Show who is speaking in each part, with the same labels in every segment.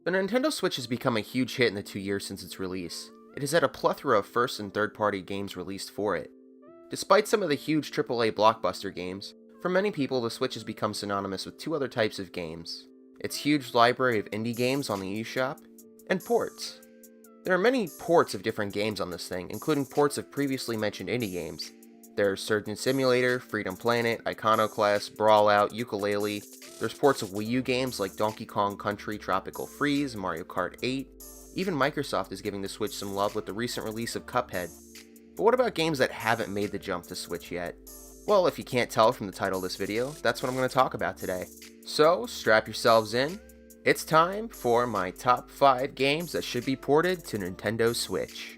Speaker 1: The Nintendo Switch has become a huge hit in the 2 years since its release. It has had a plethora of first and third-party games released for it. Despite some of the huge AAA blockbuster games, for many people the Switch has become synonymous with two other types of games: its huge library of indie games on the eShop, and ports. There are many ports of different games on this thing, including ports of previously mentioned indie games. There's Surgeon Simulator, Freedom Planet, Iconoclast, Brawlout, Yooka-Laylee. There's ports of Wii U games like Donkey Kong Country Tropical Freeze, Mario Kart 8. Even Microsoft is giving the Switch some love with the recent release of Cuphead. But what about games that haven't made the jump to Switch yet? Well, if you can't tell from the title of this video, that's what I'm going to talk about today. So, strap yourselves in. It's time for my top 5 games that should be ported to Nintendo Switch.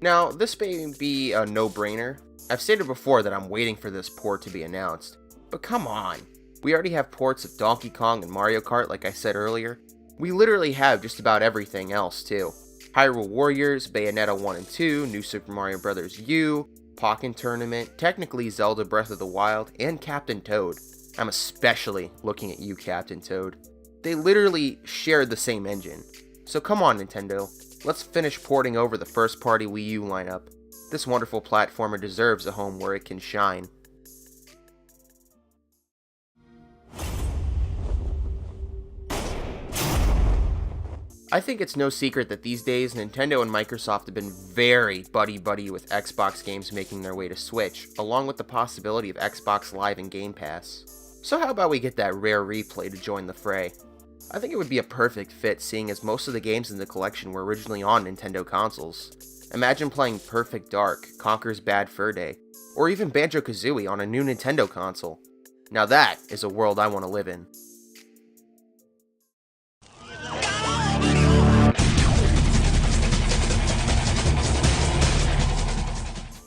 Speaker 1: Now, this may be a no-brainer. I've stated before that I'm waiting for this port to be announced. But come on, we already have ports of Donkey Kong and Mario Kart like I said earlier. We literally have just about everything else too. Hyrule Warriors, Bayonetta 1 and 2, New Super Mario Bros. U, Pokken Tournament, technically Zelda Breath of the Wild, and Captain Toad. I'm especially looking at you, Captain Toad. They literally shared the same engine. So come on, Nintendo. Let's finish porting over the first-party Wii U lineup. This wonderful platformer deserves a home where it can shine. I think it's no secret that these days Nintendo and Microsoft have been very buddy-buddy with Xbox games making their way to Switch, along with the possibility of Xbox Live and Game Pass. So how about we get that rare replay to join the fray? I think it would be a perfect fit, seeing as most of the games in the collection were originally on Nintendo consoles. Imagine playing Perfect Dark, Conker's Bad Fur Day, or even Banjo-Kazooie on a new Nintendo console. Now that is a world I want to live in.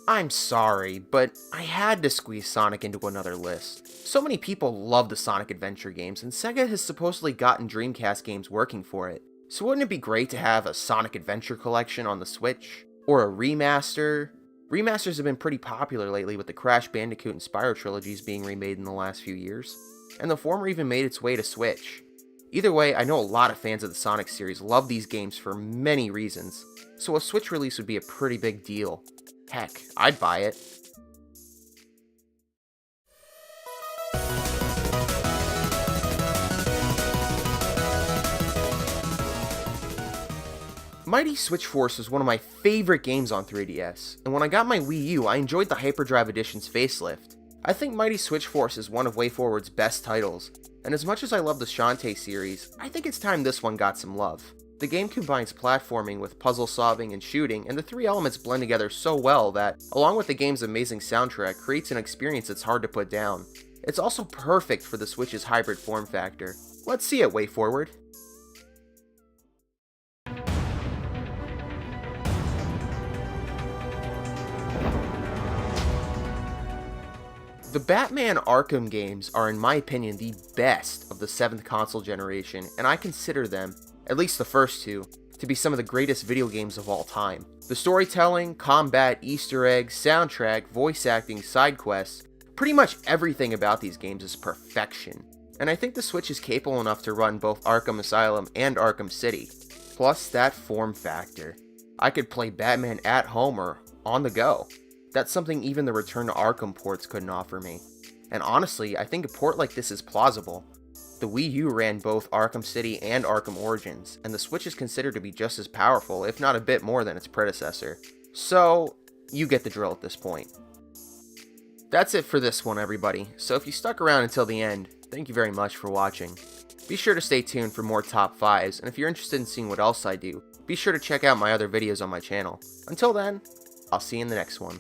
Speaker 1: I'm sorry, but I had to squeeze Sonic into another list. So many people love the Sonic Adventure games, and Sega has supposedly gotten Dreamcast games working for it. So wouldn't it be great to have a Sonic Adventure collection on the Switch? Or a remaster? Remasters have been pretty popular lately, with the Crash Bandicoot and Spyro trilogies being remade in the last few years, and the former even made its way to Switch. Either way, I know a lot of fans of the Sonic series love these games for many reasons, so a Switch release would be a pretty big deal. Heck, I'd buy it. Mighty Switch Force is one of my favorite games on 3DS, and when I got my Wii U, I enjoyed the Hyperdrive Edition's facelift. I think Mighty Switch Force is one of WayForward's best titles, and as much as I love the Shantae series, I think it's time this one got some love. The game combines platforming with puzzle solving and shooting, and the three elements blend together so well that, along with the game's amazing soundtrack, creates an experience that's hard to put down. It's also perfect for the Switch's hybrid form factor. Let's see it, WayForward. The Batman Arkham games are, in my opinion, the best of the 7th console generation, and I consider them, at least the first two, to be some of the greatest video games of all time. The storytelling, combat, Easter eggs, soundtrack, voice acting, side quests, pretty much everything about these games is perfection. And I think the Switch is capable enough to run both Arkham Asylum and Arkham City. Plus that form factor. I could play Batman at home or on the go. That's something even the Return to Arkham ports couldn't offer me. And honestly, I think a port like this is plausible. The Wii U ran both Arkham City and Arkham Origins, and the Switch is considered to be just as powerful, if not a bit more than its predecessor. So, you get the drill at this point. That's it for this one, everybody. So if you stuck around until the end, thank you very much for watching. Be sure to stay tuned for more top 5s, and if you're interested in seeing what else I do, be sure to check out my other videos on my channel. Until then, I'll see you in the next one.